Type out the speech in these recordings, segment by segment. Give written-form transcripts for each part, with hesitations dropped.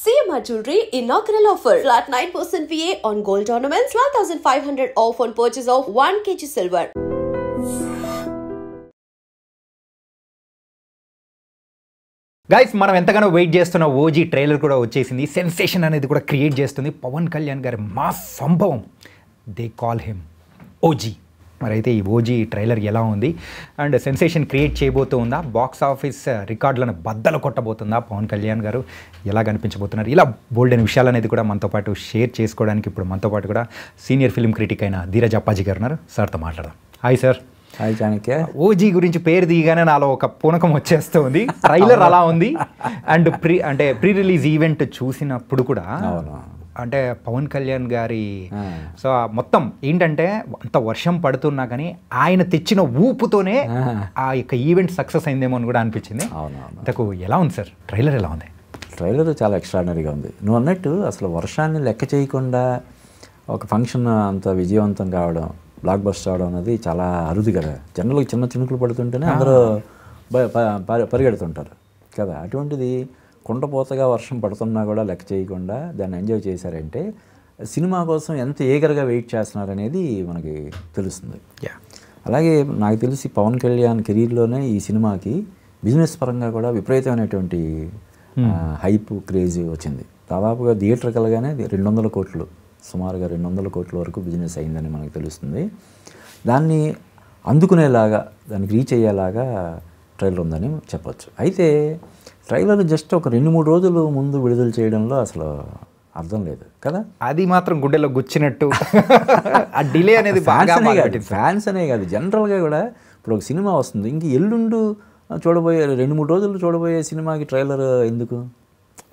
CMR Jewelry inaugural offer. Flat 9% VA on gold ornaments, 12,500 off on purchase of 1 kg silver. Guys మనం ఎంతగానో wait చేస్తున్న OG trailer కూడా వచ్చేసింది. Sensation అనేది కూడా క్రియేట్ చేస్తుంది పవన్ కళ్యాణ్ గారి మాస్ సంభవం. They call him OG. మరి అయితే ఈ ఓజీ ట్రైలర్ ఎలా ఉంది అండ్ సెన్సేషన్ క్రియేట్ చేయబోతుందా, బాక్స్ ఆఫీస్ రికార్డులను బద్దలు కొట్టబోతుందా, పవన్ కళ్యాణ్ గారు ఎలా కనిపించబోతున్నారు, ఇలా బోల్డ్ అయిన విషయాలు అనేది కూడా మనతో పాటు షేర్ చేసుకోవడానికి ఇప్పుడు మనతో పాటు కూడా సీనియర్ ఫిల్మ్ క్రిటిక్ అయిన ధీరజ్ అప్పాజీ గారు ఉన్నారు. సార్తో మాట్లాడదాం. Hi sir. Hi Chanakya. OG గురించి పేరు దిగానే నాలో ఒక పూనకం వచ్చేస్తుంది. ట్రైలర్ అలా ఉంది అండ్ ప్రీ రిలీజ్ ఈవెంట్ చూసినప్పుడు కూడా అంటే పవన్ కళ్యాణ్ గారి సో మొత్తం ఏంటంటే అంత వర్షం పడుతున్నా కానీ ఆయన తెచ్చిన ఊపుతోనే ఆ యొక్క ఈవెంట్ సక్సెస్ అయిందేమో అని కూడా అనిపించింది. ఇంతకు ఎలా ఉంది సార్ ట్రైలర్? ఎలా ఉంది? ట్రైలర్ చాలా ఎక్స్ట్రాడినరీగా ఉంది. నువ్వు అన్నట్టు అసలు వర్షాన్ని లెక్క చేయకుండా ఒక ఫంక్షన్ అంత విజయవంతం కావడం, బ్లాక్ బస్టర్ అవడం అనేది చాలా అరుదు కదా. జనరల్గా చిన్న చినుకులు పడుతుంటేనే అందరూ పరిగెడుతుంటారు కదా. అటువంటిది కుండపోతగా వర్షం పడుతున్నా కూడా లెక్క చేయకుండా దాన్ని ఎంజాయ్ చేశారంటే సినిమా కోసం ఎంత ఏగర్గా వెయిట్ చేస్తున్నారనేది మనకి తెలుస్తుంది. అలాగే నాకు తెలిసి పవన్ కళ్యాణ్ కెరీర్లోనే ఈ సినిమాకి బిజినెస్ పరంగా కూడా విపరీతమైనటువంటి హైప్ క్రేజ్ వచ్చింది. దాదాపుగా థియేటర్ కలగానే 200 కోట్లు, సుమారుగా 200 కోట్ల వరకు బిజినెస్ అయిందని మనకు తెలుస్తుంది. దాన్ని అందుకునేలాగా, దానికి రీచ్ అయ్యేలాగా ట్రైలర్ ఉందని చెప్పొచ్చు. అయితే ట్రైలర్ జస్ట్ ఒక 2-3 రోజులు ముందు విడుదల చేయడంలో అసలు అర్థం లేదు కదా. అది మాత్రం గుండెలో గుచ్చినట్టు ఆ డిలే అనేది ఫ్యాన్స్ అనే కాదు, జనరల్గా కూడా ఇప్పుడు ఒక సినిమా వస్తుంది, ఇంక ఎల్లుండు చూడబోయే 2-3 రోజులు చూడబోయే సినిమాకి ట్రైలర్ ఎందుకు?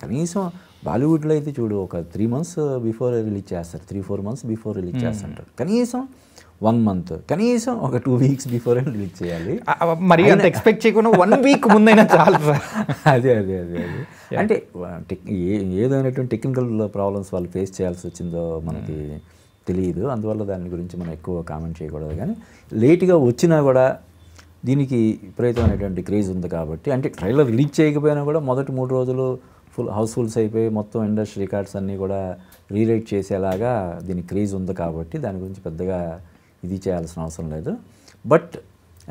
కనీసం బాలీవుడ్లో అయితే చూడు, ఒక 3 months బిఫోర్ రిలీజ్ చేస్తారు, 3-4 months బిఫోర్ రిలీజ్ చేస్తుంటారు. కనీసం 1 month, కనీసం ఒక 2 weeks బిఫోర్ రిలీజ్ చేయాలి. మరి అంత ఎక్స్పెక్ట్ చేయకుండా 1 week ముందైనా చాలు సార్. అదే అంటే ఏదైనటువంటి టెక్నికల్ ప్రాబ్లమ్స్ వాళ్ళు ఫేస్ చేయాల్సి వచ్చిందో మనకి తెలియదు. అందువల్ల దాని గురించి మనం ఎక్కువ కామెంట్ చేయకూడదు. కానీ లేట్గా వచ్చినా కూడా దీనికి విపరీతమైనటువంటి క్రేజ్ ఉంది కాబట్టి, అంటే ట్రైలర్ రిలీజ్ చేయకపోయినా కూడా మొదటి 3 రోజులు హౌస్ఫుల్స్ అయిపోయి మొత్తం ఇండస్ట్రీ రికార్డ్స్ అన్నీ కూడా రీరైట్ చేసేలాగా దీనికి క్రేజ్ ఉంది కాబట్టి దాని గురించి పెద్దగా ఇది చేయాల్సిన అవసరం లేదు. బట్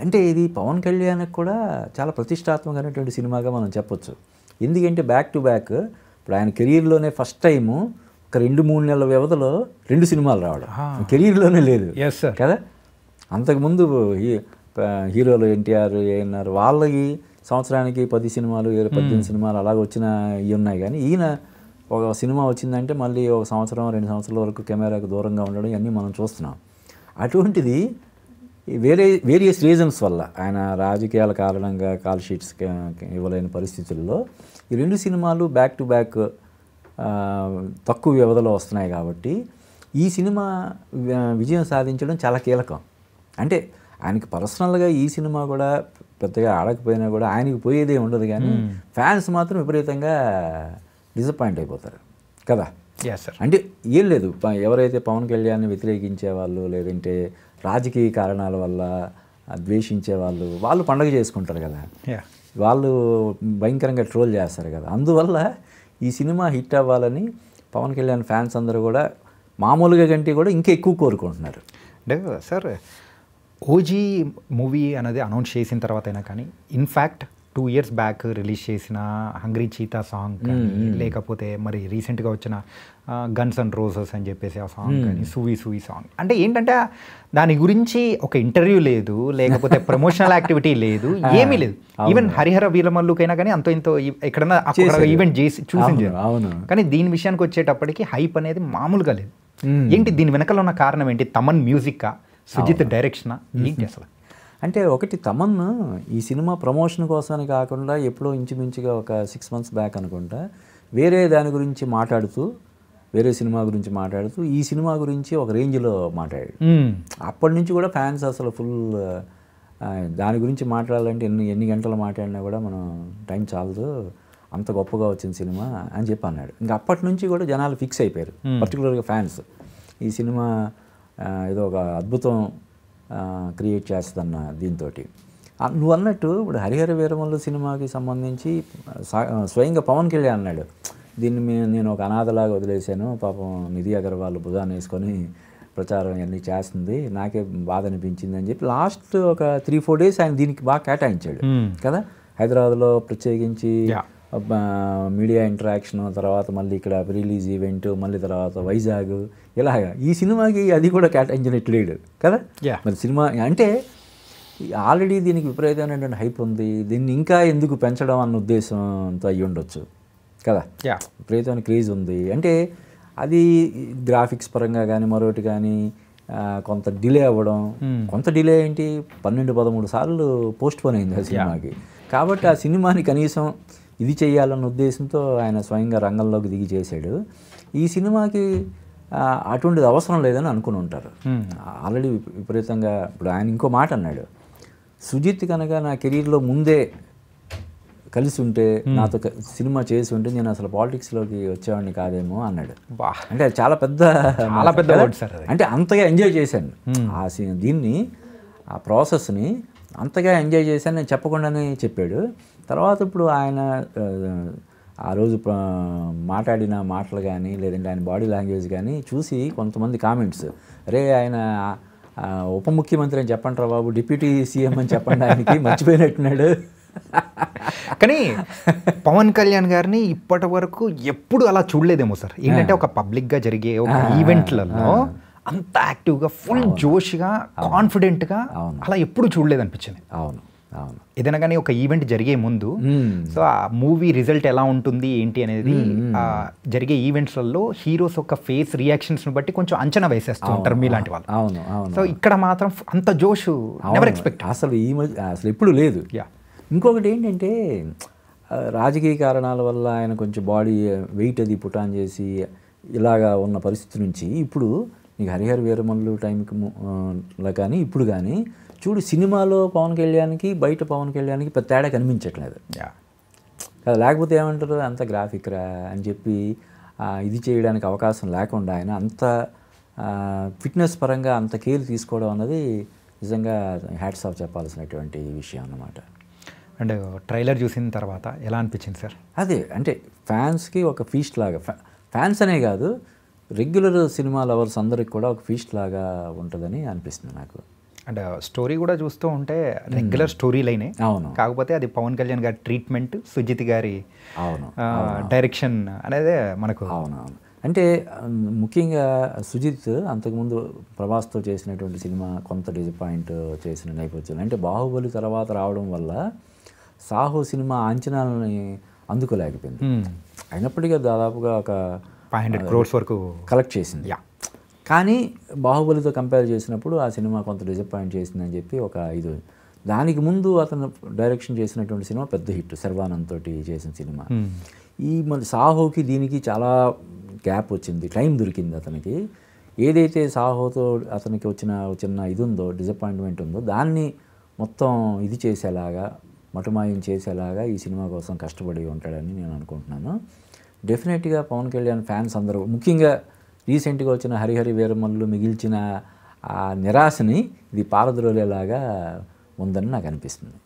అంటే ఇది పవన్ కళ్యాణ్కి కూడా చాలా ప్రతిష్టాత్మకమైనటువంటి సినిమాగా మనం చెప్పొచ్చు. ఎందుకంటే బ్యాక్ టు బ్యాక్ ఇప్పుడు ఆయన కెరీర్లోనే ఫస్ట్ టైము ఒక 2-3 నెలల వ్యవధిలో 2 సినిమాలు రావడం కెరీర్లోనే లేదు కదా. అంతకుముందు హీరోలు ఎన్టీఆర్, ఏఎన్ఆర్ వాళ్ళకి సంవత్సరానికి 10 సినిమాలు 18 సినిమాలు అలాగ వచ్చిన ఇవి ఉన్నాయి. కానీ ఈయన ఒక సినిమా వచ్చిందంటే మళ్ళీ ఒక సంవత్సరం 2 సంవత్సరాల వరకు కెమెరాకు దూరంగా ఉండడం ఇవన్నీ మనం చూస్తున్నాం. అటువంటిది వేరియస్ రీజన్స్ వల్ల ఆయన రాజకీయాల కారణంగా కాల్ షీట్స్ ఇవ్వలేని పరిస్థితుల్లో ఈ 2 సినిమాలు బ్యాక్ టు బ్యాక్ తక్కువ వ్యవధిలో వస్తున్నాయి కాబట్టి ఈ సినిమా విజయం సాధించడం చాలా కీలకం. అంటే ఆయనకి పర్సనల్గా ఈ సినిమా కూడా పెద్దగా ఆడకపోయినా కూడా ఆయనకి పోయేదే ఉండదు, కానీ ఫ్యాన్స్ మాత్రం విపరీతంగా డిసప్పాయింట్ అయిపోతారు కదా. అంటే ఏం లేదు, ఎవరైతే పవన్ కళ్యాణ్ని వ్యతిరేకించే వాళ్ళు, లేదంటే రాజకీయ కారణాల వల్ల ద్వేషించే వాళ్ళు పండగ చేసుకుంటారు కదా, వాళ్ళు భయంకరంగా ట్రోల్ చేస్తారు కదా. అందువల్ల ఈ సినిమా హిట్ అవ్వాలని పవన్ కళ్యాణ్ ఫ్యాన్స్ అందరూ కూడా మామూలుగా కంటే కూడా ఇంకా ఎక్కువ కోరుకుంటున్నారు. అంటే సార్ ఓజీ మూవీ అనేది అనౌన్స్ చేసిన తర్వాత అయినా కానీ ఇన్ఫ్యాక్ట్ 2 years బ్యాక్ రిలీజ్ చేసిన హంగ్రీ చీతా సాంగ్ కానీ, లేకపోతే మరి రీసెంట్గా వచ్చిన గన్స్ అండ్ రోజెస్ అని చెప్పేసి ఆ సాంగ్ కానీ, సూవి సాంగ్, అంటే ఏంటంటే దాని గురించి ఒక ఇంటర్వ్యూ లేదు, లేకపోతే ప్రమోషనల్ యాక్టివిటీ లేదు, ఏమీ లేదు. ఈవెన్ హరిహర వీరమల్లుకైనా కానీ అంతో ఇంతో ఎక్కడన్నా ఈవెంట్ చేసి చూసింది. కానీ దీని విషయానికి వచ్చేటప్పటికి హైప్ అనేది మామూలుగా లేదు. ఏంటి దీని వెనకాల ఉన్న కారణం ఏంటి? తమన్ మ్యూజిక్కా, సుజిత్ డైరెక్షనా, ఏంటి అసలు? అంటే ఒకటి, తమన్ ఈ సినిమా ప్రమోషన్ కోసమని కాకుండా ఎప్పుడో ఇంచుమించుగా ఒక 6 months బ్యాక్ అనుకుంటా వేరే దాని గురించి మాట్లాడుతూ, వేరే సినిమా గురించి మాట్లాడుతూ ఈ సినిమా గురించి ఒక రేంజ్లో మాట్లాడాడు. అప్పటి నుంచి కూడా ఫ్యాన్స్ అసలు ఫుల్ దాని గురించి మాట్లాడాలంటే ఎన్ని గంటలు మాట్లాడినా కూడా మనం టైం చాలదు, అంత గొప్పగా వచ్చిన సినిమా అని చెప్పి అన్నాడు. ఇంకా అప్పటి నుంచి కూడా జనాలు ఫిక్స్ అయిపోయారు, పర్టికులర్గా ఫ్యాన్స్. ఈ సినిమా ఏదో ఒక అద్భుతం క్రియేట్ చేస్తుందన్న దీంతో. నువ్వు అన్నట్టు ఇప్పుడు హరిహర వీరమల్లు సినిమాకి సంబంధించి స్వయంగా పవన్ కళ్యాణ్ అన్నాడు, దీన్ని నేను ఒక అనాథలాగా వదిలేశాను, పాపం నిధి అగర్వాల్ భుజాన్ని వేసుకొని ప్రచారం అన్నీ చేస్తుంది, నాకే బాధ అనిపించింది అని చెప్పి లాస్ట్ ఒక 3-4 డేస్ ఆయన దీనికి బాగా కేటాయించాడు కదా. హైదరాబాద్లో ప్రత్యేకించి మీడియా ఇంటరాక్షన్, తర్వాత మళ్ళీ ఇక్కడ రిలీజ్ ఈవెంట్, మళ్ళీ తర్వాత వైజాగ్, ఇలాగా ఈ సినిమాకి అది కూడా కేటాయించినట్లేడు కదా. మరి సినిమా అంటే ఆల్రెడీ దీనికి విపరీతమైనటువంటి హైప్ ఉంది, దీన్ని ఇంకా ఎందుకు పెంచడం అన్న ఉద్దేశంతో అయ్యి ఉండొచ్చు కదా. విపరీతమైన క్రేజ్ ఉంది అంటే అది గ్రాఫిక్స్ పరంగా కానీ మరొకటి కానీ కొంత డిలే అవ్వడం, కొంత డిలే ఏంటి 12-13 సార్లు పోస్ట్ పోన్ అయింది ఆ సినిమాకి. కాబట్టి ఆ సినిమాని కనీసం ఇది చేయాలన్న ఉద్దేశంతో ఆయన స్వయంగా రంగంలోకి దిగి చేశాడు. ఈ సినిమాకి అటువంటిది అవసరం లేదని అనుకుని ఉంటారు ఆల్రెడీ విపరీతంగా. ఇప్పుడు ఆయన ఇంకో మాట అన్నాడు, సుజిత్ కనుక నా కెరీర్లో ముందే కలిసి ఉంటే, నాతో సినిమా చేసి ఉంటే నేను అసలు పాలిటిక్స్లోకి వచ్చేవాడిని కాదేమో అన్నాడు. అంటే అది చాలా పెద్ద అంటే అంతగా ఎంజాయ్ చేశాను దీన్ని, ఆ ప్రాసెస్ని అంతగా ఎంజాయ్ చేశాను నేను చెప్పకుండానే చెప్పాడు. తర్వాత ఇప్పుడు ఆయన ఆ రోజు మాట్లాడిన మాటలు కానీ లేదంటే ఆయన బాడీ లాంగ్వేజ్ కానీ చూసి కొంతమంది కామెంట్స్, అరే ఆయన ఉప ముఖ్యమంత్రి అని చెప్పండి రా బాబు, డిప్యూటీ సీఎం అని చెప్పండి, ఆయనకి మర్చిపోయినట్టున్నాడు. కానీ పవన్ కళ్యాణ్ గారిని ఇప్పటి వరకు ఎప్పుడు అలా చూడలేదేమో సార్. ఏంటంటే ఒక పబ్లిక్గా జరిగే ఒక ఈవెంట్లలో అంత యాక్టివ్గా ఫుల్ జోష్గా కాన్ఫిడెంట్గా అలా ఎప్పుడు చూడలేదనిపించింది. అవును అవును. ఏదైనా కానీ ఒక ఈవెంట్ జరిగే ముందు సో ఆ మూవీ రిజల్ట్ ఎలా ఉంటుంది ఏంటి అనేది జరిగే ఈవెంట్స్లలో హీరోస్ యొక్క ఫేస్ రియాక్షన్స్ని బట్టి కొంచెం అంచనా వేసేస్తూ ఉంటారు మీలాంటి వాళ్ళు. అవును అవును. సో ఇక్కడ మాత్రం అంత జోష్ నెవర్ ఎక్స్పెక్ట్ అసలు అసలు ఎప్పుడు లేదు. ఇంకొకటి ఏంటంటే రాజకీయ కారణాల వల్ల ఆయన కొంచెం బాడీ వెయిట్ అది పుటాన్ చేసి ఇలాగా ఉన్న పరిస్థితి నుంచి ఇప్పుడు నీకు హరిహర వీరమల్లు టైంకి కానీ ఇప్పుడు కానీ చూడు, సినిమాలో పవన్ కళ్యాణ్కి బయట పవన్ కళ్యాణ్కి పెద్ద తేడా కనిపించట్లేదు కదా. లేకపోతే ఏమంటారు, అంత గ్రాఫిక్ రా అని చెప్పి ఇది చేయడానికి అవకాశం లేకుండా ఆయన అంత ఫిట్నెస్ పరంగా అంత కేర్ తీసుకోవడం అన్నది నిజంగా హ్యాట్స్ ఆఫ్ చెప్పాల్సినటువంటి విషయం అన్నమాట. అండ్ ట్రైలర్ చూసిన తర్వాత ఎలా అనిపించింది సార్? అదే అంటే ఫ్యాన్స్కి ఒక ఫీస్ట్ లాగా, ఫ్యాన్స్ అనే కాదు రెగ్యులర్ సినిమా లవర్స్ అందరికి కూడా ఒక ఫీస్ట్ లాగా ఉంటుందని అనిపిస్తుంది నాకు. అండ్ స్టోరీ కూడా చూస్తూ ఉంటే రెగ్యులర్ స్టోరీ లైనే, అవును, కాకపోతే అది పవన్ కళ్యాణ్ గారి ట్రీట్మెంట్, సుజిత్ గారి అవును డైరెక్షన్ అనేది మనకు అవునవును. అంటే ముఖ్యంగా సుజిత్ అంతకుముందు ప్రభాస్తో చేసినటువంటి సినిమా కొంత డిసప్పాయింట్ చేసిన నేపథ్యంలో, అంటే బాహుబలి తర్వాత రావడం వల్ల సాహో సినిమా అంచనాలని అందుకోలేకపోయింది. అయినప్పటికీ దాదాపుగా ఒక 500 crores వరకు కలెక్ట్ చేసింది. కానీ బాహుబలితో కంపేర్ చేసినప్పుడు ఆ సినిమా కొంత డిసప్పాయింట్ చేసిందని చెప్పి ఒక ఇది. దానికి ముందు అతను డైరెక్షన్ చేసినటువంటి సినిమా పెద్ద హిట్, శర్వానంద్ తోటి చేసిన సినిమా. ఈ మళ్ళీ సాహోకి దీనికి చాలా గ్యాప్ వచ్చింది, టైం దొరికింది అతనికి. ఏదైతే సాహోతో అతనికి వచ్చిన చిన్న ఇది ఉందో, డిసప్పాయింట్మెంట్ ఉందో, దాన్ని మొత్తం ఇది చేసేలాగా, మటుమాయం చేసేలాగా ఈ సినిమా కోసం కష్టపడి ఉంటాడని నేను అనుకుంటున్నాను. డెఫినెట్గా పవన్ కళ్యాణ్ ఫ్యాన్స్ అందరూ, ముఖ్యంగా రీసెంట్గా వచ్చిన హరిహర వీరమల్లు మిగిల్చిన ఆ నిరాశని ఇది పారద్రోలేలాగా ఉందని నాకు అనిపిస్తుంది.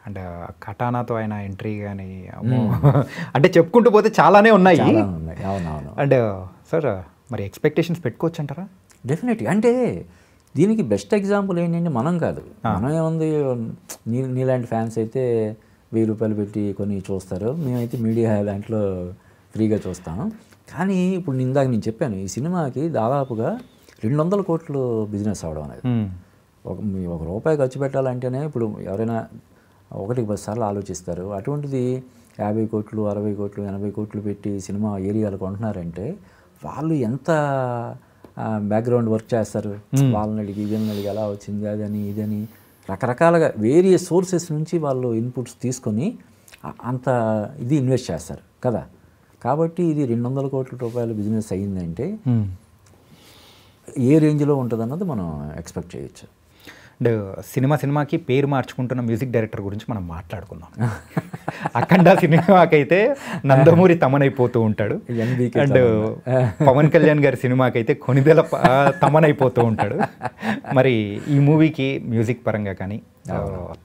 అండ్ కటానాతో ఆయన ఎంట్రీ కానీ అంటే చెప్పుకుంటూ పోతే చాలానే ఉన్నాయి. అవునవును. అండ్ సార్ మరి ఎక్స్పెక్టేషన్స్ పెట్టుకోవచ్చు అంటారా? డెఫినెట్గా. అంటే దీనికి బెస్ట్ ఎగ్జాంపుల్ ఏంటంటే మనం కాదు, మనం ఏముంది, నీలాంటి ఫ్యాన్స్ అయితే 1000 రూపాయలు పెట్టి కొని చూస్తారు, మేమైతే మీడియా దాంట్లో ఫ్రీగా చూస్తాం. కానీ ఇప్పుడు ఇందాక నేను చెప్పాను, ఈ సినిమాకి దాదాపుగా 200 కోట్లు బిజినెస్ అవ్వడం అనేది. ఒక రూపాయి ఖర్చు పెట్టాలంటేనే ఇప్పుడు ఎవరైనా 1-10 సార్లు ఆలోచిస్తారు. అటువంటిది 50 కోట్లు 60 కోట్లు 80 కోట్లు పెట్టి సినిమా ఏరియాలు కొంటున్నారంటే వాళ్ళు ఎంత బ్యాక్గ్రౌండ్ వర్క్ చేస్తారు. వాళ్ళని అడిగి వీళ్ళని అడిగి ఎలా వచ్చింది, అదని ఇదని రకరకాలుగా వేరియస్ సోర్సెస్ నుంచి వాళ్ళు ఇన్పుట్స్ తీసుకొని అంత ఇది ఇన్వెస్ట్ చేస్తారు కదా. కాబట్టి ఇది 200 కోట్ల రూపాయల బిజినెస్ అయ్యిందంటే ఏ రేంజ్లో ఉంటుంది అన్నది మనం ఎక్స్పెక్ట్ చేయొచ్చు. అండ్ సినిమాకి పేరు మార్చుకుంటున్న మ్యూజిక్ డైరెక్టర్ గురించి మనం మాట్లాడుకుందాం. అఖండ సినిమాకైతే నందమూరి తమన్ అయిపోతూ ఉంటాడు, అండ్ పవన్ కళ్యాణ్ గారి సినిమాకైతే కొనిదెల తమన్ అయిపోతూ ఉంటాడు. మరి ఈ మూవీకి మ్యూజిక్ పరంగా కానీ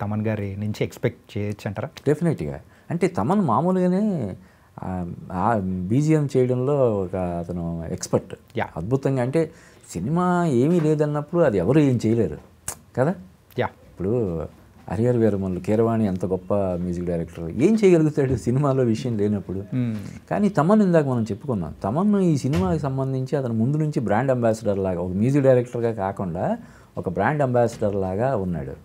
తమన్ గారి నుంచి ఎక్స్పెక్ట్ చేయొచ్చు అంటారా? డెఫినెట్గా. అంటే తమన్ మామూలుగానే ఆ బీజిఎం చేయడంలో ఒక అతను ఎక్స్పర్ట్. Yeah. అద్భుతంగా, అంటే సినిమా ఏమీ లేదన్నప్పుడు అది ఎవరు ఏం చేయలేరు కదా. యా ఇప్పుడు హరిహర వీరమల్లు కీరవాణి ఎంత గొప్ప మ్యూజిక్ డైరెక్టర్, ఏం చేయగలుగుతాడు సినిమాలో విషయం లేనప్పుడు. కానీ తమన్ ఇందాక మనం చెప్పుకున్నాం, తమన్ ఈ సినిమాకి సంబంధించి అతను ముందు నుంచి బ్రాండ్ అంబాసిడర్ లాగా, ఒక మ్యూజిక్ డైరెక్టర్గా కాకుండా ఒక బ్రాండ్ అంబాసిడర్ లాగా ఉన్నాడు.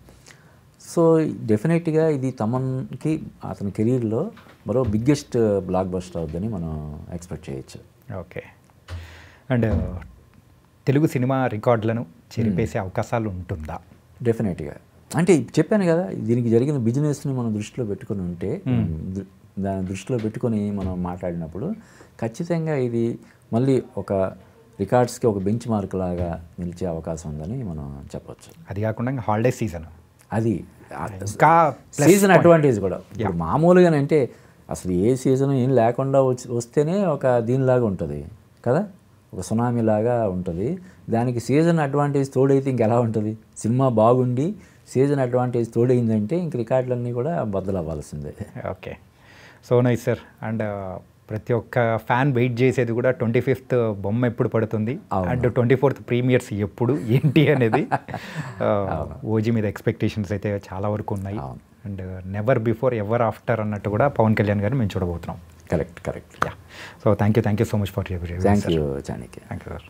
సో డెఫినెట్గా ఇది తమన్కి అతని కెరీర్లో మరో బిగ్గెస్ట్ బ్లాక్ బస్టర్ అవుద్దని మనం ఎక్స్పెక్ట్ చేయొచ్చు. ఓకే. అండ్ తెలుగు సినిమా రికార్డులను చెరిపేసే అవకాశాలు ఉంటుందా? డెఫినెట్గా. అంటే చెప్పాను కదా, దీనికి జరిగిన బిజినెస్ని మనం దృష్టిలో పెట్టుకుని ఉంటే, దాన్ని దృష్టిలో పెట్టుకొని మనం మాట్లాడినప్పుడు ఖచ్చితంగా ఇది మళ్ళీ ఒక రికార్డ్స్కి ఒక బెంచ్ మార్క్ లాగా నిలిచే అవకాశం ఉందని మనం చెప్పొచ్చు. అది కాకుండా ఇంకా హాలిడే సీజన్, అది ఇంకా సీజన్ అడ్వాంటేజ్ కూడా. ఇప్పుడు మామూలుగానంటే అసలు ఏ సీజన్ ఏం లేకుండా వస్తేనే ఒక దీనిలాగా ఉంటుంది కదా, ఒక సునామీ లాగా ఉంటుంది. దానికి సీజన్ అడ్వాంటేజ్ తోడైతే ఇంకెలా ఉంటుంది? సినిమా బాగుండి సీజన్ అడ్వాంటేజ్ తోడైందంటే ఇంక రికార్డులన్నీ కూడా బద్దలు అవ్వాల్సిందే. Okay, so nice sir. And ప్రతి ఒక్క ఫ్యాన్ వెయిట్ చేసేది కూడా 25th బొమ్మ ఎప్పుడు పడుతుంది అండ్ 24th ప్రీమియర్స్ ఎప్పుడు ఏంటి అనేది. ఓజీ మీద ఎక్స్పెక్టేషన్స్ అయితే చాలా వరకు ఉన్నాయి. And never before ever after అన్నట్టు కూడా పవన్ కళ్యాణ్ గారిని మేము చూడబోతున్నాం. Correct. Yeah, so thank you so much for your thank you Chanakya. Thank you sir.